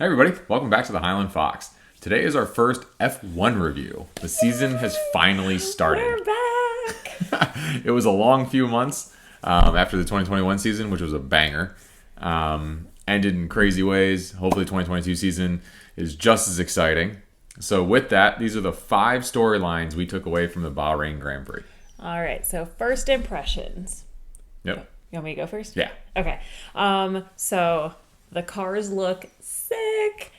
Hey everybody, welcome back to the Highland Fox. Today is our first F1 review. The season has finally started. We're back! It was a long few months after the 2021 season, which was a banger. Ended in crazy ways. Hopefully the 2022 season is just as exciting. So with that, these are the 5 storylines we took away from the Bahrain Grand Prix. All right, so first impressions. Yep. You want me to go first? Yeah. Okay. So the cars look sick.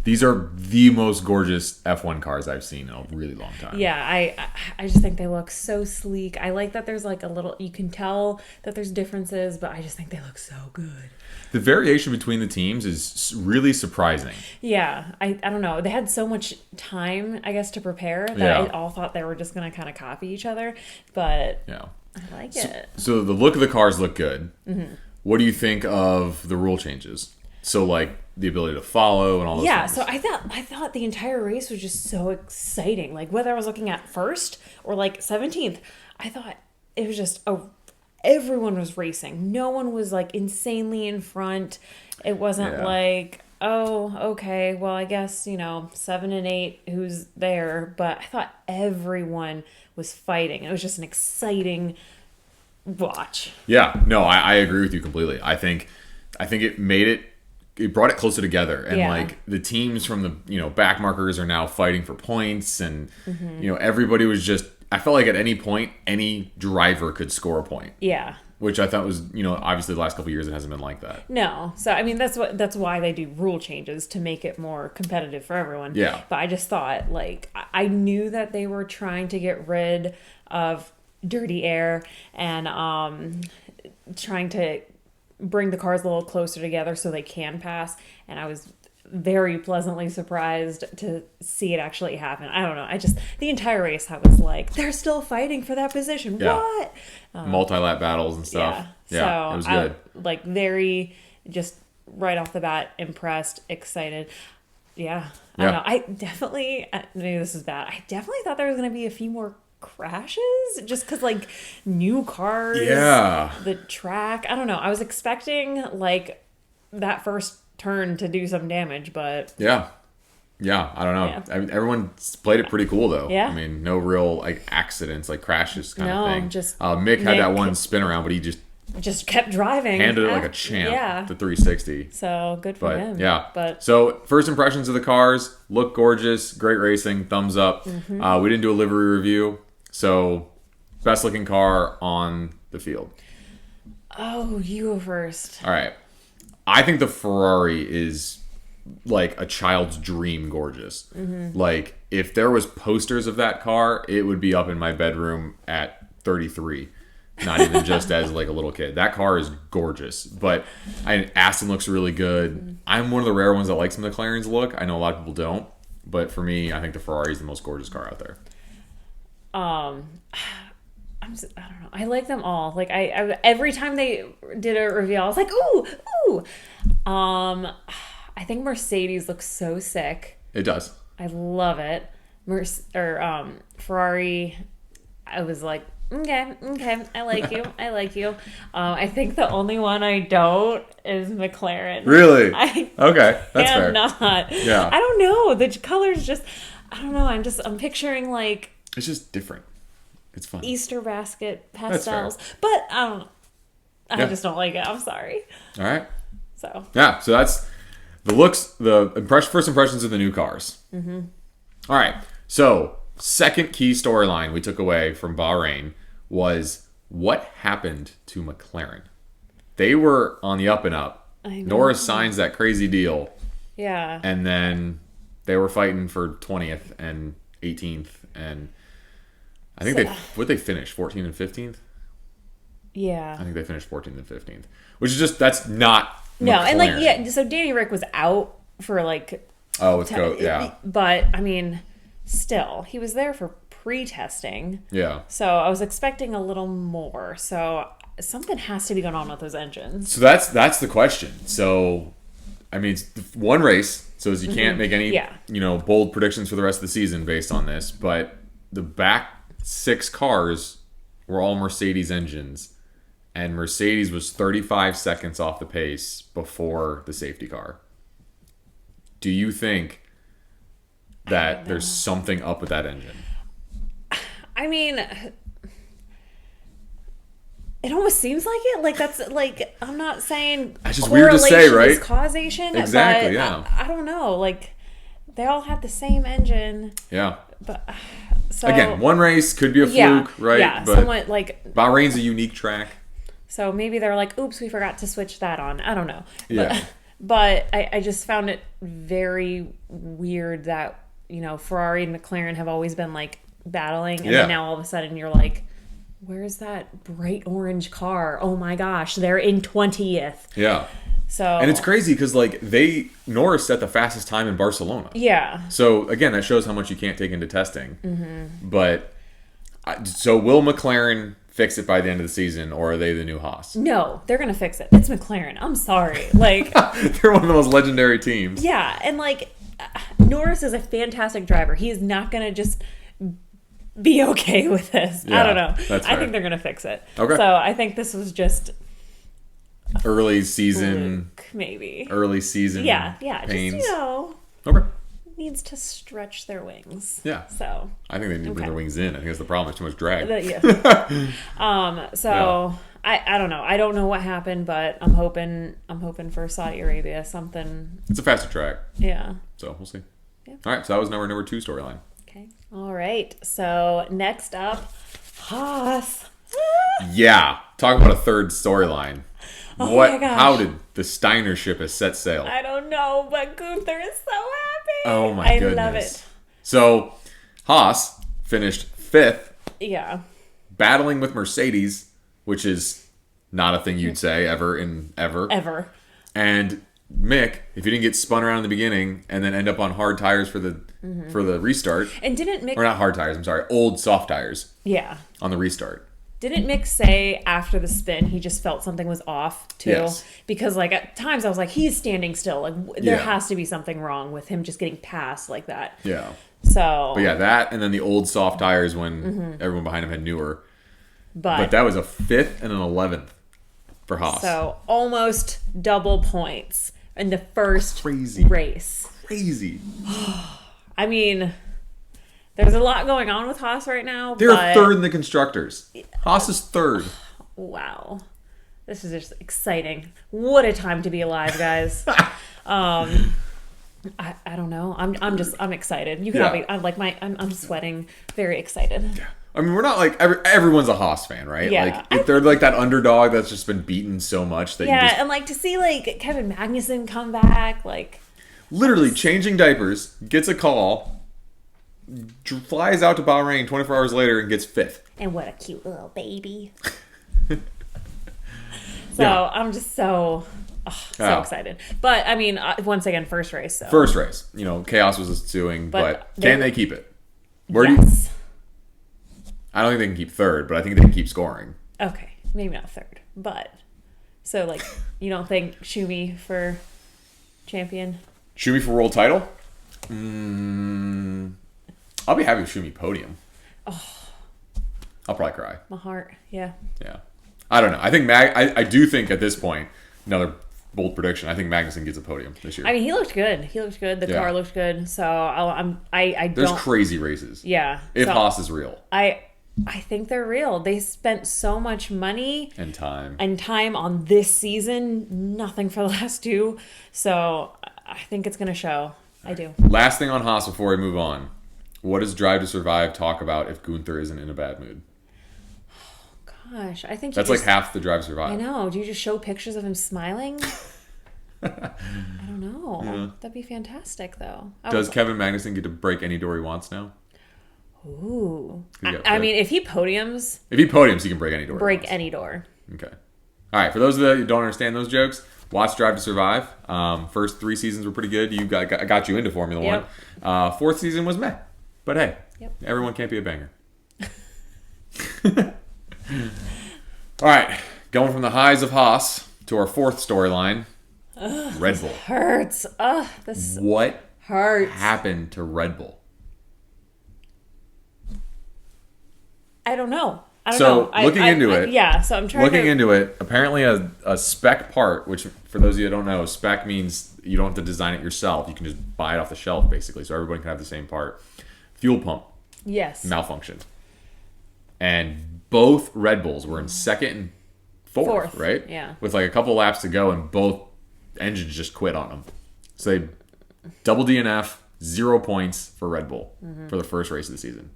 These are the most gorgeous F1 cars I've seen in a really long time. Yeah, I just think they look so sleek. I like that there's like a little, you can tell that there's differences, but I just think they look so good. The variation between the teams is really surprising. Yeah, I don't know. They had so much time, I guess, to prepare that I all thought they were just going to kind of copy each other, but Yeah. I like it. So the look of the cars look good. Mm-hmm. What do you think of the rule changes? So like the ability to follow and all those things. So I thought the entire race was just so exciting. Like whether I was looking at first or like 17th, I thought it was just everyone was racing. No one was like insanely in front. It wasn't like, oh, okay, well I guess, 7 and 8 who's there, but I thought everyone was fighting. It was just an exciting watch. Yeah, no, I agree with you completely. I think it brought it closer together, and like the teams from the back markers are now fighting for points, and everybody was just, I felt like at any point any driver could score a point. Yeah. Which I thought was, obviously the last couple of years it hasn't been like that. No. So I mean that's why they do rule changes, to make it more competitive for everyone. Yeah. But I just thought, like, I knew that they were trying to get rid of dirty air and trying to bring the cars a little closer together so they can pass, and I was very pleasantly surprised to see it actually happen. I don't know. The entire race, I was like, they're still fighting for that position. Yeah. What? Multi-lap battles and stuff. Yeah, so it was good. Very, just right off the bat, impressed, excited. Yeah. I don't know. I definitely, maybe this is bad, I definitely thought there was going to be a few more crashes, just because, like, new cars. Yeah. The track. I don't know. I was expecting, like, that first turn to do some damage, but yeah, I don't know. Yeah. I mean, everyone played it pretty cool though. Yeah. I mean, no real like accidents, like crashes kind of thing. Just Mick had that one spin around, but he just kept driving, handled it like a champ. Yeah. The 360. So good for him. Yeah. But so first impressions of the cars, look gorgeous, great racing, thumbs up. We didn't do a livery review, so best looking car on the field. Oh, you go first. All right. I think the Ferrari is like a child's dream gorgeous. Like if there was posters of that car, it would be up in my bedroom at 33. Not even just as like a little kid. That car is gorgeous. But Aston looks really good. I'm one of the rare ones that likes the McLaren's look. I know a lot of people don't. But for me, I think the Ferrari is the most gorgeous car out there. I don't know. I like them all. Like I every time they did a reveal, I was like, ooh. I think Mercedes looks so sick. It does. I love it. Ferrari, I was like, okay, I like you. I think the only one I don't is McLaren. Really? Okay, that's fair. Not. Yeah. I don't know. The colors just, I don't know. I'm picturing like, it's just different. It's fun. Easter basket pastels, but I don't know. I just don't like it. I'm sorry. All right. So that's the looks, first impressions of the new cars. All right. So second key storyline we took away from Bahrain was what happened to McLaren. They were on the up and up. Norris signs that crazy deal. Yeah. And then they were fighting for 20th and 18th, and I think they finish 14th and 15th. Yeah. I think they finished 14th and 15th, which is just, that's not no, McLaren. and like so Danny Rick was out for like but I mean, still he was there for pre-testing. Yeah. So I was expecting a little more. So something has to be going on with those engines. So that's the question. So I mean, it's one race, so you can't make any bold predictions for the rest of the season based on this, but the back 6 cars were all Mercedes engines, and Mercedes was 35 seconds off the pace before the safety car. Do you think that there's something up with that engine? I mean, it almost seems like it. Like, that's like, I'm not saying it's just weird to say, right? Is causation. Exactly, but yeah. I don't know. Like, they all had the same engine. Yeah. But so again, one race could be a fluke, right? Yeah, but somewhat like Bahrain's a unique track. So maybe they're like, oops, we forgot to switch that on. I don't know. Yeah. But I just found it very weird that, Ferrari and McLaren have always been like battling. And then now all of a sudden you're like, where's that bright orange car? Oh my gosh, they're in 20th. Yeah. So and it's crazy because Norris set the fastest time in Barcelona. Yeah. So again, that shows how much you can't take into testing. Mm-hmm. But so will McLaren fix it by the end of the season, or are they the new Haas? No, they're gonna fix it. It's McLaren. I'm sorry. Like they're one of the most legendary teams. Yeah, and Norris is a fantastic driver. He is not gonna just be okay with this. Yeah, I don't know. That's fair. I think they're gonna fix it. Okay. So I think this was just early season, fluke, maybe. Early season. Yeah. Pains. Just okay. Needs to stretch their wings. Yeah. So I think they need to bring their wings in. I think that's the problem. There's too much drag. So I don't know. I don't know what happened, but I'm hoping for Saudi Arabia something. It's a faster track. Yeah. So we'll see. Yeah. All right. So that was number 2 storyline. Okay. All right. So next up, Haas. Yeah. Talk about a third storyline. Oh my gosh. How did the Steiner ship has set sail? I don't know, but Gunther is so happy. Oh my goodness. I love it. So Haas finished 5th. Yeah. Battling with Mercedes, which is not a thing you'd say ever. Ever. And Mick, if you didn't get spun around in the beginning and then end up on hard tires for the restart. And didn't Mick... Or not hard tires, I'm sorry. Old soft tires. Yeah. On the restart. Didn't Mick say after the spin he just felt something was off too? Yes. Because at times I was like, he's standing still. Like there has to be something wrong with him just getting past like that. Yeah. So. But yeah, that and then the old soft tires when everyone behind him had newer. But that was a 5th and an 11th for Haas. So almost double points in the first race. Crazy. I mean, there's a lot going on with Haas right now. They're 3rd in the constructors. Haas is 3rd. Wow. This is just exciting. What a time to be alive, guys. I don't know. I'm excited. You can I'm sweating. Very excited. Yeah. I mean, we're not like everyone's a Haas fan, right? Yeah. Like they're like that underdog that's just been beaten so much that and to see Kevin Magnussen come back, literally changing diapers, gets a call, flies out to Bahrain 24 hours later and gets 5th. And what a cute little baby. I'm just so excited. But I mean, once again, first race. So. First race. Chaos was ensuing, but can they keep it? Yes. I don't think they can keep 3rd, but I think they can keep scoring. Okay, maybe not 3rd, but so you don't think Schumi for champion? Schumi for world title? I'll be happy with Schumi podium. Oh, I'll probably cry. my heart. Yeah. Yeah, I don't know. I think I do think at this point, another bold prediction. I think Magnussen gets a podium this year. I mean, he looked good. The car looked good. So There's crazy races. Yeah. If Haas is real. I think they're real. They spent so much money and time on this season, nothing for the last 2. So I think it's going to show. I do. Last thing on Haas before I move on. What does Drive to Survive talk about if Gunther isn't in a bad mood? Gosh, I think that's like half the Drive to Survive. I know. Do you just show pictures of him smiling? I don't know. Yeah. That'd be fantastic, though. Does Kevin Magnussen get to break any door he wants now? Ooh. I mean, if he podiums... he can break any door. Any door. Okay. All right. For those of you who don't understand those jokes, watch Drive to Survive. First 3 seasons were pretty good. I got you into Formula 1. 4th season was meh. But hey, everyone can't be a banger. All right. Going from the highs of Haas to our 4th storyline, Red Bull. Hurts. This what hurts. happened to Red Bull? I don't know. I don't So know. looking into it, yeah. So I'm trying looking to. into it. Apparently, a spec part, which for those of you that don't know, spec means you don't have to design it yourself. You can just buy it off the shelf, basically, so everybody can have the same part. Fuel pump Yes. malfunctioned, and both Red Bulls were in second and fourth, right? Yeah. With like a couple laps to go, and both engines just quit on them. So they double DNF, 0 points for Red Bull for the first race of the season,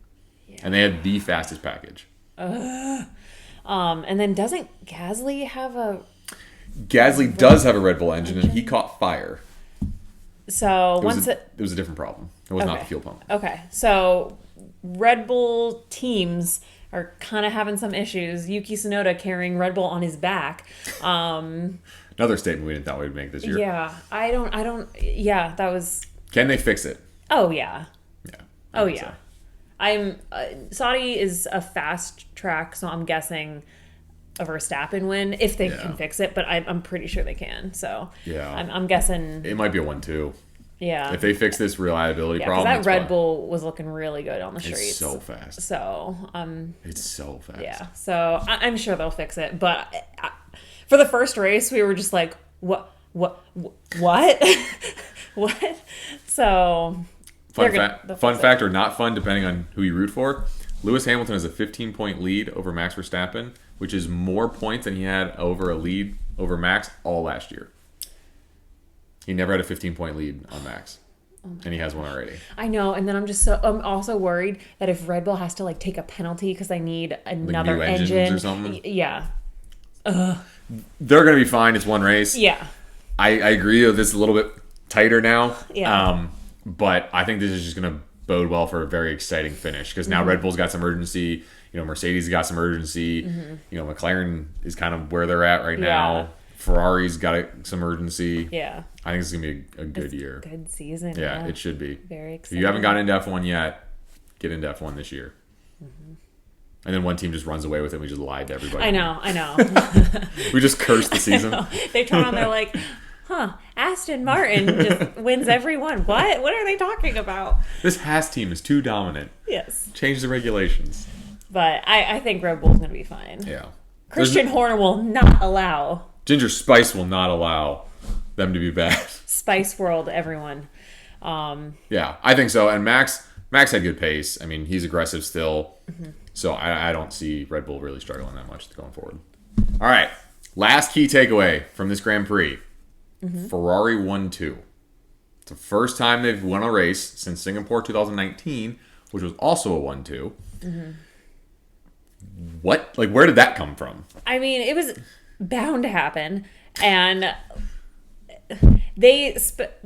and they had the fastest package. And then doesn't Gasly have a? Gasly does have a Red Bull engine, and he caught fire. So It was a different problem. It was not the fuel pump. Okay, so Red Bull teams are kind of having some issues. Yuki Tsunoda carrying Red Bull on his back. Another statement we didn't thought we'd make this year. Yeah, I don't. Yeah, that was. Can they fix it? Oh yeah. Yeah. Oh yeah. I'm Saudi is a fast track, so I'm guessing a Verstappen win if they can fix it. But I'm pretty sure they can. So yeah, I'm guessing it might be a 1-2. Yeah, if they fix this reliability problem, that Red Bull was looking really good on the streets. It's so fast. So it's so fast. Yeah, so I'm sure they'll fix it. But for the first race, we were just like, what? What? So. Fun fact or not fun, depending on who you root for. Lewis Hamilton has a 15-point lead over Max Verstappen, which is more points than he had over a lead over Max all last year. He never had a 15-point lead on Max, and he has one already. I know, and then I'm also worried that if Red Bull has to like take a penalty because they need another like new engine or something. Yeah, they're gonna be fine. It's one race. Yeah, I agree. This is a little bit tighter now. Yeah. But I think this is just going to bode well for a very exciting finish because now Red Bull's got some urgency. You know, Mercedes got some urgency. You know, McLaren is kind of where they're at right now. Ferrari's got some urgency. Yeah. I think it's going to be a good year. Good season. Yeah, it should be. Very exciting. If you haven't gotten into F1 yet, get into F1 this year. And then one team just runs away with it and we just lied to everybody. I know. We just cursed the season. They turn on, they're like, Aston Martin just wins every one. What? What are they talking about? This Haas team is too dominant. Yes. Change the regulations. But I think Red Bull's going to be fine. Yeah. Christian Horner will not allow. Ginger Spice will not allow them to be bad. Spice World, everyone. Yeah, I think so. And Max had good pace. I mean, he's aggressive still. So I don't see Red Bull really struggling that much going forward. All right. Last key takeaway from this Grand Prix. Ferrari 1-2. It's the first time they've won a race since Singapore 2019, which was also a 1-2. What? Like, where did that come from? I mean, it was bound to happen. And they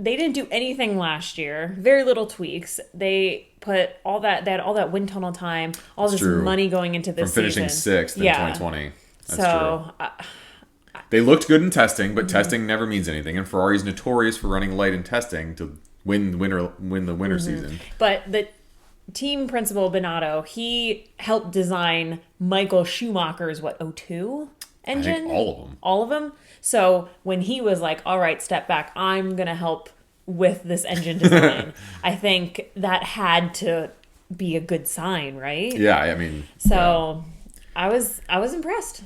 didn't do anything last year. Very little tweaks. They put all that, they had all that wind tunnel time, all this money going into this from finishing season. sixth in 2020. That's so, true. They looked good in testing, but testing never means anything. And Ferrari's notorious for running light in testing to win the winter season. But the team principal, Binotto, he helped design Michael Schumacher's, 02 engine? I think all of them. All of them? So when he was like, all right, step back, I'm going to help with this engine design, I think that had to be a good sign, right? Yeah, I mean. So I was impressed.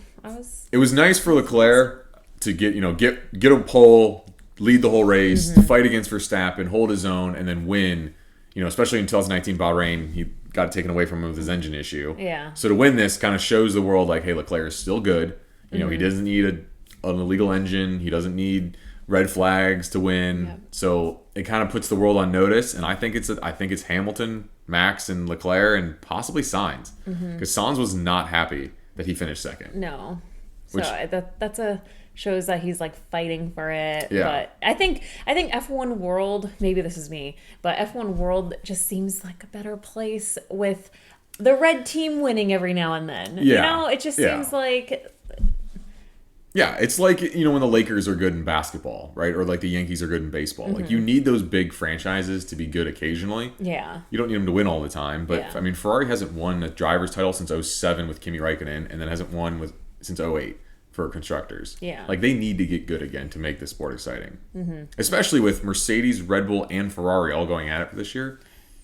It was nice for Leclerc to get a pole, lead the whole race, fight against Verstappen, hold his own, and then win. You know, especially in 2019 Bahrain, he got it taken away from him with his engine issue. Yeah. So to win this kind of shows the world like, hey, Leclerc is still good. You know, he doesn't need an illegal engine. He doesn't need red flags to win. Yep. So it kind of puts the world on notice. And I think it's Hamilton, Max, and Leclerc, and possibly Sainz, because Sainz was not happy that he finished second. No. So that's shows that he's like fighting for it. Yeah. But I think F1 World, maybe this is me, but F1 World just seems like a better place with the red team winning every now and then. Yeah. You know, it just seems like. Yeah, it's like, you know, when the Lakers are good in basketball, right? Or like the Yankees are good in baseball. Like, you need those big franchises to be good occasionally. Yeah. You don't need them to win all the time. But, I mean, Ferrari hasn't won a driver's title since 07 with Kimi Räikkönen, and then hasn't won since 08 for constructors. Yeah. Like, they need to get good again to make the sport exciting. Especially with Mercedes, Red Bull, and Ferrari all going at it for this year.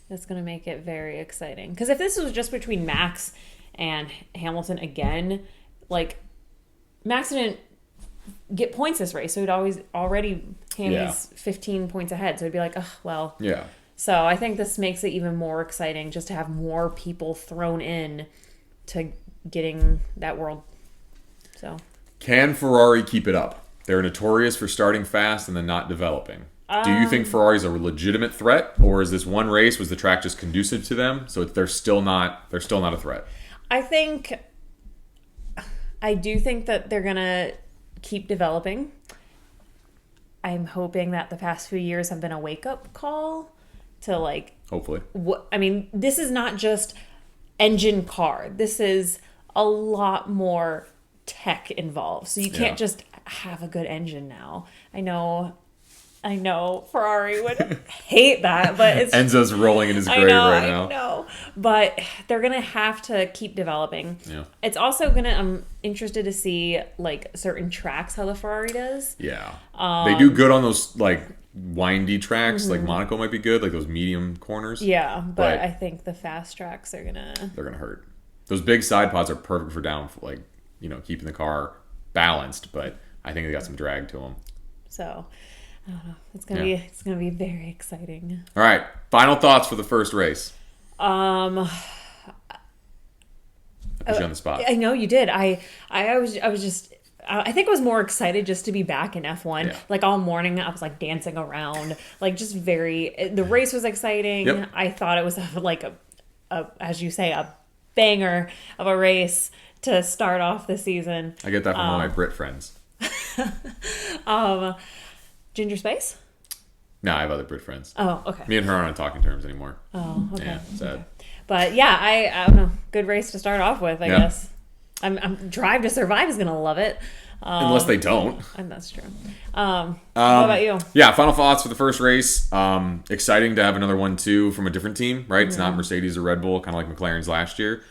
That's going to make it very exciting. Because if this was just between Max and Hamilton again. Like, Max didn't get points this race, so already Hammy's 15 points ahead. So it'd be like, oh, well. Yeah. So I think this makes it even more exciting just to have more people thrown in to getting that world. So, can Ferrari keep it up? They're notorious for starting fast and then not developing. Do you think Ferrari's a legitimate threat, or is this one race, was the track just conducive to them, so they're still not a threat? I do think that they're gonna keep developing. I'm hoping that the past few years have been a wake-up call to, like, hopefully. This is not just engine car. This is a lot more tech involved. So you can't just have a good engine now. I know Ferrari would hate that, but it's Enzo's rolling in his grave right now. I know. But they're gonna have to keep developing. Yeah. It's also gonna I'm interested to see, like, certain tracks how the Ferrari does. Yeah. They do good on those, like, windy tracks. Like Monaco might be good, like those medium corners. Yeah, but I think the fast tracks are gonna hurt. Those big side pods are perfect for like, keeping the car balanced, but I think they got some drag to them. So, I don't know. It's gonna be very exciting. All right, final thoughts for the first race. I put you on the spot. I know you did. I was just. I think I was more excited just to be back in F1. Yeah. Like, all morning, I was, like, dancing around. Like, just the race was exciting. Yep. I thought it was, like, as you say, a banger of a race to start off the season. I get that from all my Brit friends. Ginger Space? No, I have other Brit friends. Oh, okay. Me and her aren't on talking terms anymore. Oh, okay. Yeah, sad. Okay. But yeah, I don't know. Good race to start off with, I guess. I'm Drive to Survive is gonna love it. Unless they don't. And that's true. What about you? Yeah, final thoughts for the first race. Exciting to have another one too from a different team, right? It's not Mercedes or Red Bull, kind of like McLaren's last year.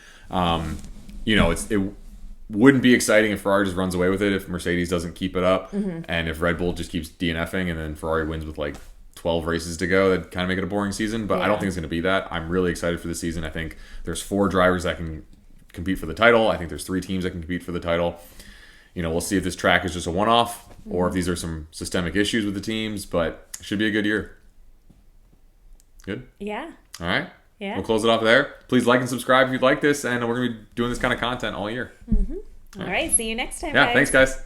It wouldn't be exciting if Ferrari just runs away with it if Mercedes doesn't keep it up, and if Red Bull just keeps DNFing and then Ferrari wins with like 12 races to go. That'd kind of make it a boring season, but I don't think it's going to be that. I'm really excited for the season. I think there's 4 drivers that can compete for the title. I think there's 3 teams that can compete for the title. We'll see if this track is just a one-off or if these are some systemic issues with the teams, but it should be a good year. Good? Yeah. All right. Yeah. We'll close it off there. Please like and subscribe if you'd like this, and we're going to be doing this kind of content all year. All right. See you next time, Yeah, guys. thanks, guys.